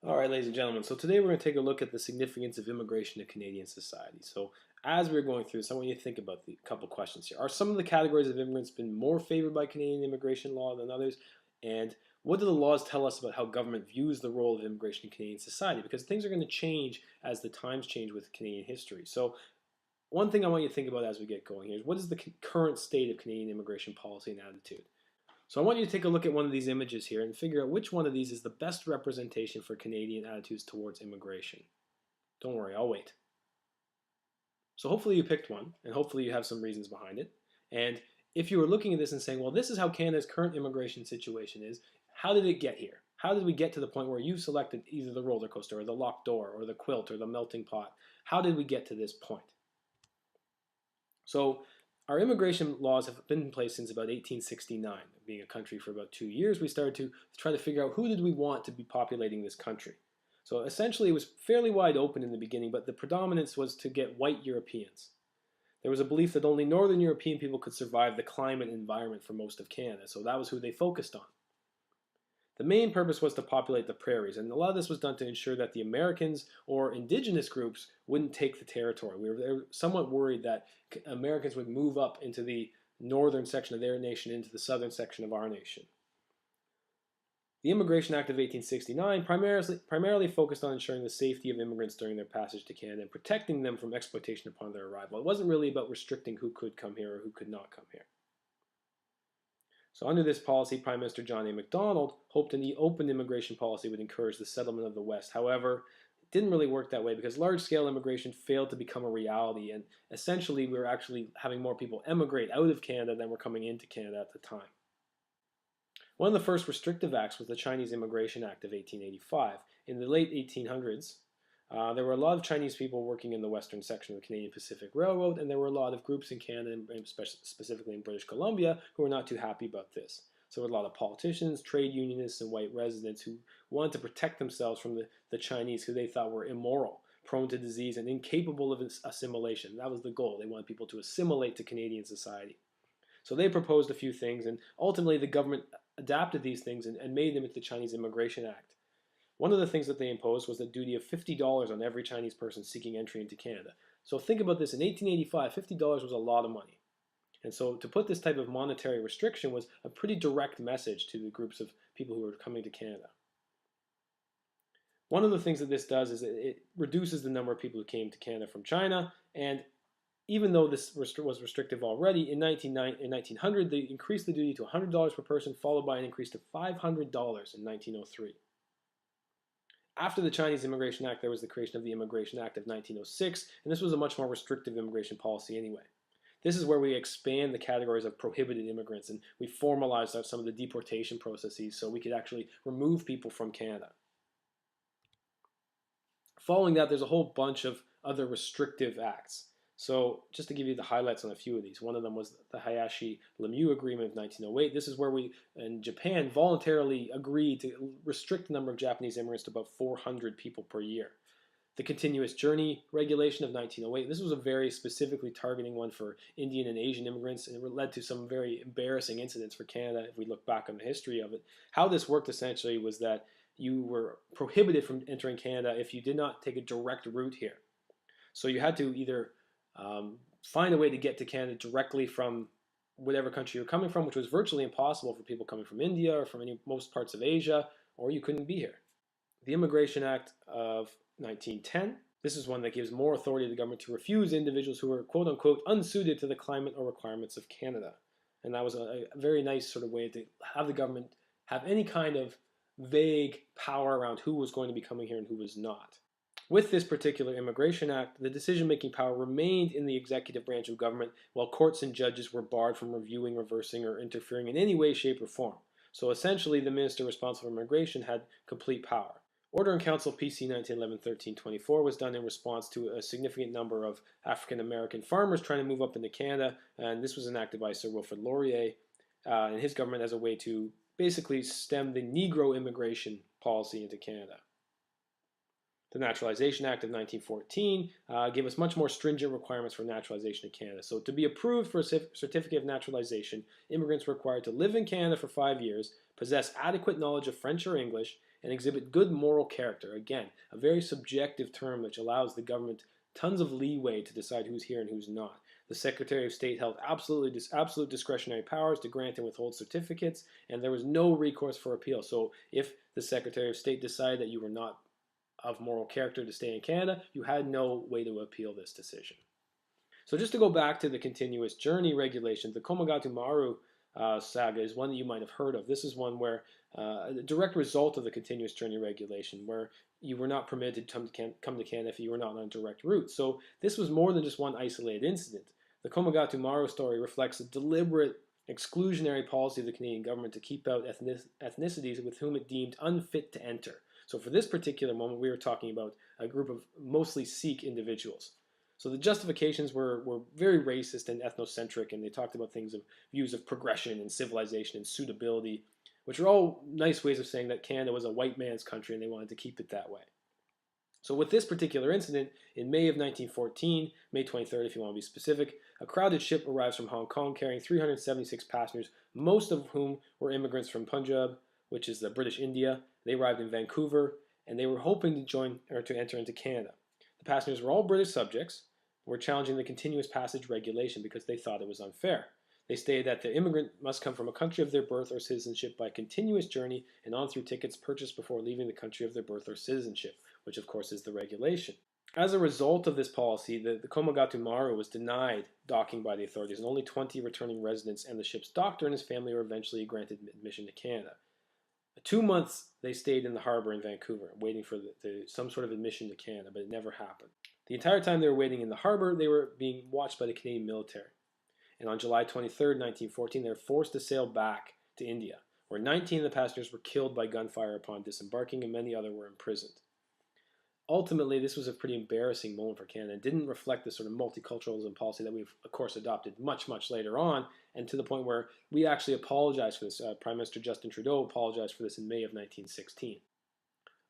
Alright, ladies and gentlemen, so today we're going to take a look at the significance of immigration to Canadian society. So as we're going through this, I want you to think about a couple questions here. Are some of the categories of immigrants been more favored by Canadian immigration law than others? And what do the laws tell us about how government views the role of immigration in Canadian society? Because things are going to change as the times change with Canadian history. So one thing I want you to think about as we get going here is what is the current state of Canadian immigration policy and attitude? So I want you to take a look at one of these images here and figure out which one of these is the best representation for Canadian attitudes towards immigration. Don't worry, I'll wait. So hopefully you picked one, and hopefully you have some reasons behind it. And if you were looking at this and saying, well, this is how Canada's current immigration situation is, how did it get here? How did we get to the point where you selected either the roller coaster or the locked door or the quilt or the melting pot? How did we get to this point? So our immigration laws have been in place since about 1869. Being a country for about 2 years, we started to try to figure out who did we want to be populating this country. So essentially it was fairly wide open in the beginning, but the predominance was to get white Europeans. There was a belief that only Northern European people could survive the climate and environment for most of Canada, so that was who they focused on. The main purpose was to populate the prairies, and a lot of this was done to ensure that the Americans or indigenous groups wouldn't take the territory. We were somewhat worried that Americans would move up into the northern section of their nation into the southern section of our nation. The Immigration Act of 1869 primarily focused on ensuring the safety of immigrants during their passage to Canada and protecting them from exploitation upon their arrival. It wasn't really about restricting who could come here or who could not come here. So under this policy, Prime Minister John A. Macdonald hoped an open immigration policy would encourage the settlement of the West. However, it didn't really work that way because large-scale immigration failed to become a reality, and essentially we were actually having more people emigrate out of Canada than were coming into Canada at the time. One of the first restrictive acts was the Chinese Immigration Act of 1885. In the late 1800s, there were a lot of Chinese people working in the western section of the Canadian Pacific Railroad, and there were a lot of groups in Canada, and specifically in British Columbia, who were not too happy about this. So there were a lot of politicians, trade unionists, and white residents who wanted to protect themselves from the Chinese, who they thought were immoral, prone to disease, and incapable of assimilation. That was the goal. They wanted people to assimilate to Canadian society. So they proposed a few things, and ultimately the government adapted these things and made them into the Chinese Immigration Act. One of the things that they imposed was the duty of $50 on every Chinese person seeking entry into Canada. So think about this, in 1885, $50 was a lot of money. And so to put this type of monetary restriction was a pretty direct message to the groups of people who were coming to Canada. One of the things that this does is it reduces the number of people who came to Canada from China, and even though this was restrictive already, in 1900 they increased the duty to $100 per person, followed by an increase to $500 in 1903. After the Chinese Immigration Act, there was the creation of the Immigration Act of 1906, and this was a much more restrictive immigration policy anyway. This is where we expand the categories of prohibited immigrants, and we formalized some of the deportation processes so we could actually remove people from Canada. Following that, there's a whole bunch of other restrictive acts. So just to give you the highlights on a few of these, one of them was the Hayashi-Lemieux Agreement of 1908. This is where we, in Japan, voluntarily agreed to restrict the number of Japanese immigrants to about 400 people per year. The Continuous Journey Regulation of 1908, this was a very specifically targeting one for Indian and Asian immigrants, and it led to some very embarrassing incidents for Canada if we look back on the history of it. How this worked essentially was that you were prohibited from entering Canada if you did not take a direct route here. So you had to either find a way to get to Canada directly from whatever country you're coming from, which was virtually impossible for people coming from India or from most parts of Asia, or you couldn't be here. The Immigration Act of 1910, this is one that gives more authority to the government to refuse individuals who are quote-unquote unsuited to the climate or requirements of Canada. And that was a very nice sort of way to have the government have any kind of vague power around who was going to be coming here and who was not. With this particular Immigration Act, the decision-making power remained in the executive branch of government, while courts and judges were barred from reviewing, reversing, or interfering in any way, shape, or form. So essentially, the minister responsible for immigration had complete power. Order in Council PC 1911-1324 was done in response to a significant number of African American farmers trying to move up into Canada, and this was enacted by Sir Wilfrid Laurier and his government as a way to basically stem the Negro immigration policy into Canada. The Naturalization Act of 1914 gave us much more stringent requirements for naturalization in Canada. So to be approved for a certificate of naturalization, immigrants were required to live in Canada for 5 years, possess adequate knowledge of French or English, and exhibit good moral character. Again, a very subjective term which allows the government tons of leeway to decide who's here and who's not. The Secretary of State held absolute discretionary powers to grant and withhold certificates, and there was no recourse for appeal. So if the Secretary of State decided that you were not of moral character to stay in Canada, you had no way to appeal this decision. So just to go back to the continuous journey regulations, the Komagatu Maru saga is one that you might have heard of. This is one where a direct result of the continuous journey regulation, where you were not permitted to come to Canada if you were not on a direct route. So this was more than just one isolated incident. The Komagatu Maru story reflects a deliberate exclusionary policy of the Canadian government to keep out ethnicities with whom it deemed unfit to enter. So for this particular moment, we were talking about a group of mostly Sikh individuals. So the justifications were very racist and ethnocentric, and they talked about things of views of progression and civilization and suitability, which are all nice ways of saying that Canada was a white man's country and they wanted to keep it that way. So with this particular incident, in May of 1914, May 23rd if you want to be specific, a crowded ship arrives from Hong Kong carrying 376 passengers, most of whom were immigrants from Punjab, which is the British India. They arrived in Vancouver, and they were hoping to join or to enter into Canada. The passengers were all British subjects, were challenging the continuous passage regulation because they thought it was unfair. They stated that the immigrant must come from a country of their birth or citizenship by continuous journey and on through tickets purchased before leaving the country of their birth or citizenship, which of course is the regulation. As a result of this policy, the Komagatu Maru was denied docking by the authorities, and only 20 returning residents and the ship's doctor and his family were eventually granted admission to Canada. 2 months they stayed in the harbor in Vancouver, waiting for some sort of admission to Canada, but it never happened. The entire time they were waiting in the harbor, they were being watched by the Canadian military. And on July 23, 1914, they were forced to sail back to India, where 19 of the passengers were killed by gunfire upon disembarking, and many others were imprisoned. Ultimately, this was a pretty embarrassing moment for Canada and didn't reflect the sort of multiculturalism policy that we've, of course, adopted much, much later on, and to the point where we actually apologized for this. Prime Minister Justin Trudeau apologized for this in May of 1916.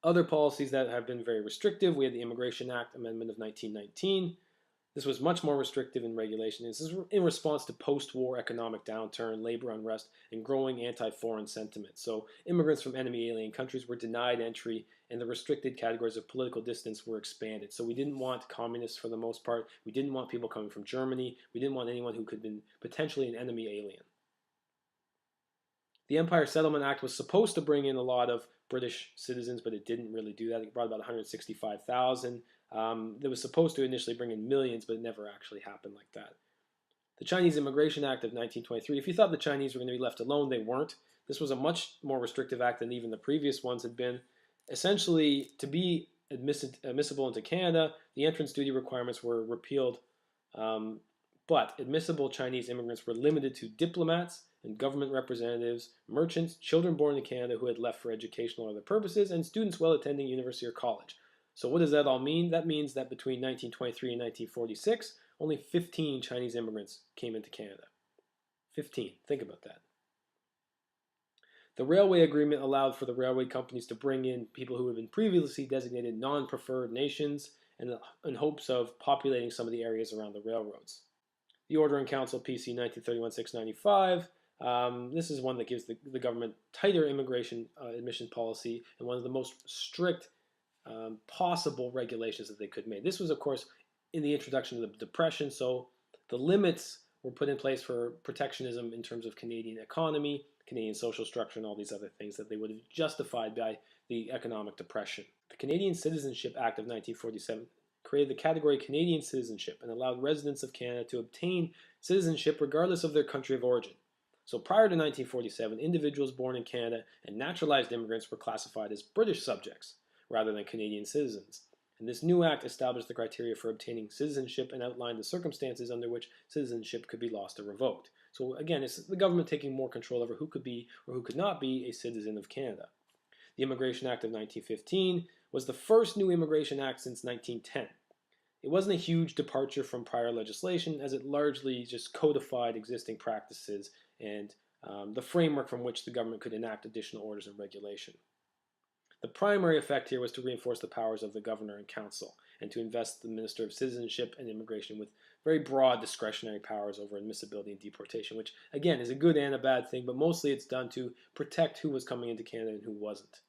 Other policies that have been very restrictive, we had the Immigration Act Amendment of 1919. This was much more restrictive in regulation. This is in response to post-war economic downturn, labor unrest, and growing anti-foreign sentiment. So immigrants from enemy alien countries were denied entry, and the restricted categories of political dissidence were expanded. So we didn't want communists for the most part. We didn't want people coming from Germany. We didn't want anyone who could have been potentially an enemy alien. The Empire Settlement Act was supposed to bring in a lot of British citizens, but it didn't really do that. It brought about 165,000. It was supposed to initially bring in millions, but it never actually happened like that. The Chinese Immigration Act of 1923, if you thought the Chinese were going to be left alone, they weren't. This was a much more restrictive act than even the previous ones had been. Essentially, to be admissible into Canada, the entrance duty requirements were repealed, but admissible Chinese immigrants were limited to diplomats and government representatives, merchants, children born in Canada who had left for educational or other purposes, and students while attending university or college. So what does that all mean? That means that between 1923 and 1946, only 15 Chinese immigrants came into Canada. 15. Think about that. The railway agreement allowed for the railway companies to bring in people who had been previously designated non-preferred nations in hopes of populating some of the areas around the railroads. The Order in Council PC 1931-695, this is one that gives the government tighter immigration admission policy and one of the most strict possible regulations that they could make. This was, of course, in the introduction of the Depression, so the limits were put in place for protectionism in terms of Canadian economy, Canadian social structure, and all these other things that they would have justified by the economic depression. The Canadian Citizenship Act of 1947 created the category Canadian citizenship and allowed residents of Canada to obtain citizenship regardless of their country of origin. So prior to 1947, individuals born in Canada and naturalized immigrants were classified as British subjects rather than Canadian citizens. And this new act established the criteria for obtaining citizenship and outlined the circumstances under which citizenship could be lost or revoked. So again, it's the government taking more control over who could be or who could not be a citizen of Canada. The Immigration Act of 1915 was the first new immigration act since 1910. It wasn't a huge departure from prior legislation, as it largely just codified existing practices and the framework from which the government could enact additional orders and regulation. The primary effect here was to reinforce the powers of the governor and council and to invest the Minister of Citizenship and Immigration with very broad discretionary powers over admissibility and deportation, which again is a good and a bad thing, but mostly it's done to protect who was coming into Canada and who wasn't.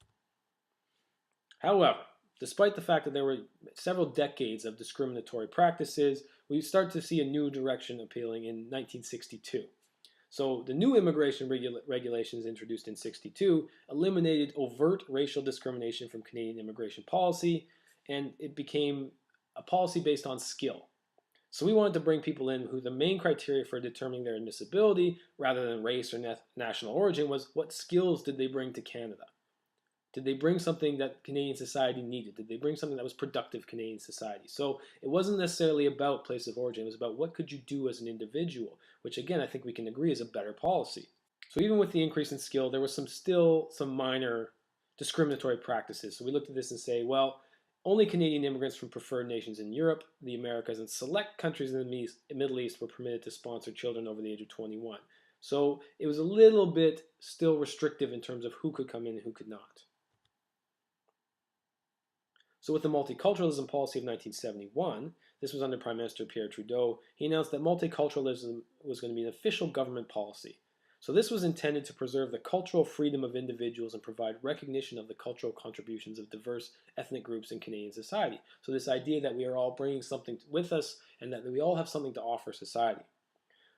However, despite the fact that there were several decades of discriminatory practices, we start to see a new direction appealing in 1962. So the new immigration regulations introduced in 62 eliminated overt racial discrimination from Canadian immigration policy, and it became a policy based on skill. So we wanted to bring people in who the main criteria for determining their admissibility, rather than race or national origin, was what skills did they bring to Canada? Did they bring something that Canadian society needed? Did they bring something that was productive Canadian society? So it wasn't necessarily about place of origin. It was about what could you do as an individual, which again, I think we can agree is a better policy. So even with the increase in skill, there was still some minor discriminatory practices. So we looked at this and say, well, only Canadian immigrants from preferred nations in Europe, the Americas, and select countries in the Middle East were permitted to sponsor children over the age of 21. So it was a little bit still restrictive in terms of who could come in and who could not. So with the multiculturalism policy of 1971, this was under Prime Minister Pierre Trudeau, he announced that multiculturalism was going to be an official government policy. So this was intended to preserve the cultural freedom of individuals and provide recognition of the cultural contributions of diverse ethnic groups in Canadian society. So this idea that we are all bringing something with us and that we all have something to offer society.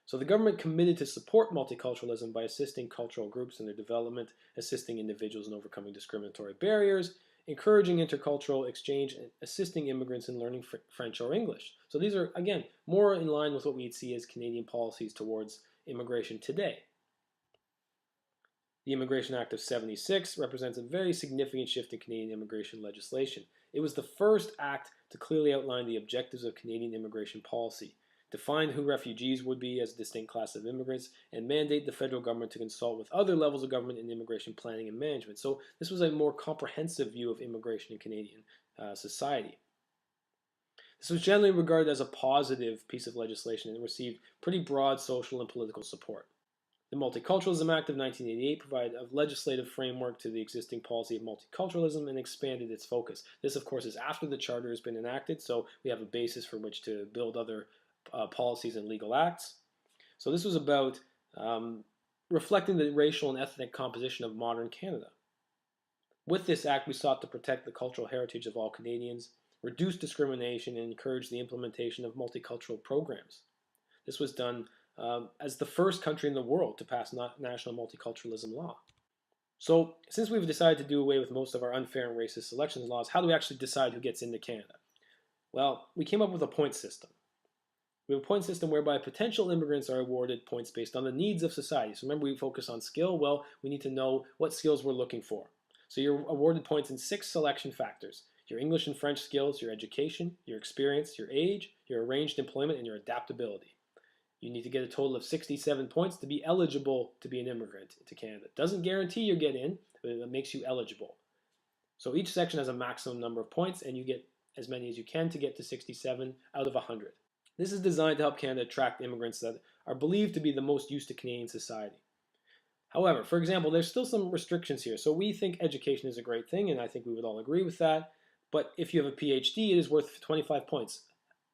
So the government committed to support multiculturalism by assisting cultural groups in their development, assisting individuals in overcoming discriminatory barriers, encouraging intercultural exchange, and assisting immigrants in learning French or English. So these are, again, more in line with what we'd see as Canadian policies towards immigration today. The Immigration Act of '76 represents a very significant shift in Canadian immigration legislation. It was the first act to clearly outline the objectives of Canadian immigration policy, define who refugees would be as a distinct class of immigrants, and mandate the federal government to consult with other levels of government in immigration planning and management. So this was a more comprehensive view of immigration in Canadian society. This was generally regarded as a positive piece of legislation and received pretty broad social and political support. The Multiculturalism Act of 1988 provided a legislative framework to the existing policy of multiculturalism and expanded its focus. This, of course, is after the Charter has been enacted, so we have a basis for which to build other policies and legal acts. So this was about reflecting the racial and ethnic composition of modern Canada. With this act, we sought to protect the cultural heritage of all Canadians, reduce discrimination, and encourage the implementation of multicultural programs. This was done as the first country in the world to pass national multiculturalism law. So since we've decided to do away with most of our unfair and racist selections laws, how do we actually decide who gets into Canada? Well, we came up with a point system. We have a point system whereby potential immigrants are awarded points based on the needs of society. So remember, we focus on skill. Well, we need to know what skills we're looking for. So you're awarded points in 6 selection factors: your English and French skills, your education, your experience, your age, your arranged employment, and your adaptability. You need to get a total of 67 points to be eligible to be an immigrant to Canada. It doesn't guarantee you get in, but it makes you eligible. So each section has a maximum number of points, and you get as many as you can to get to 67 out of 100. This is designed to help Canada attract immigrants that are believed to be the most used to Canadian society. However, for example, there's still some restrictions here. So we think education is a great thing, and I think we would all agree with that. But if you have a PhD, it is worth 25 points,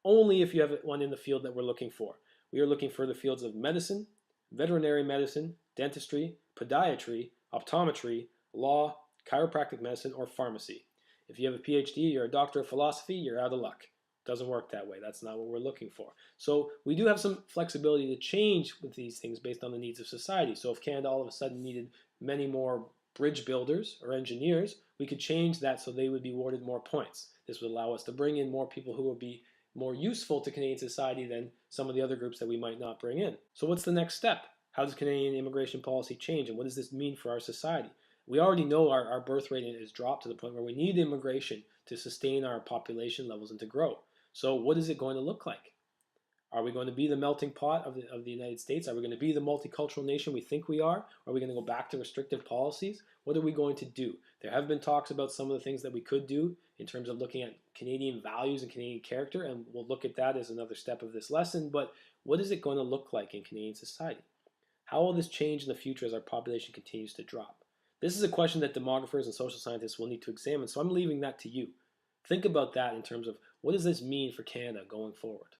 only if you have one in the field that we're looking for. We are looking for the fields of medicine, veterinary medicine, dentistry, podiatry, optometry, law, chiropractic medicine, or pharmacy. If you have a PhD, you're a doctor of philosophy, you're out of luck. Doesn't work that way. That's not what we're looking for. So we do have some flexibility to change with these things based on the needs of society. So if Canada all of a sudden needed many more bridge builders or engineers, we could change that so they would be awarded more points. This would allow us to bring in more people who would be more useful to Canadian society than some of the other groups that we might not bring in. So what's the next step? How does Canadian immigration policy change, and what does this mean for our society? We already know our birth rate has dropped to the point where we need immigration to sustain our population levels and to grow. So what is it going to look like? Are we going to be the melting pot of the United States? Are we going to be the multicultural nation we think we are? Are we going to go back to restrictive policies? What are we going to do? There have been talks about some of the things that we could do in terms of looking at Canadian values and Canadian character, and we'll look at that as another step of this lesson. But what is it going to look like in Canadian society? How will this change in the future as our population continues to drop? This is a question that demographers and social scientists will need to examine, so I'm leaving that to you. Think about that in terms of what does this mean for Canada going forward?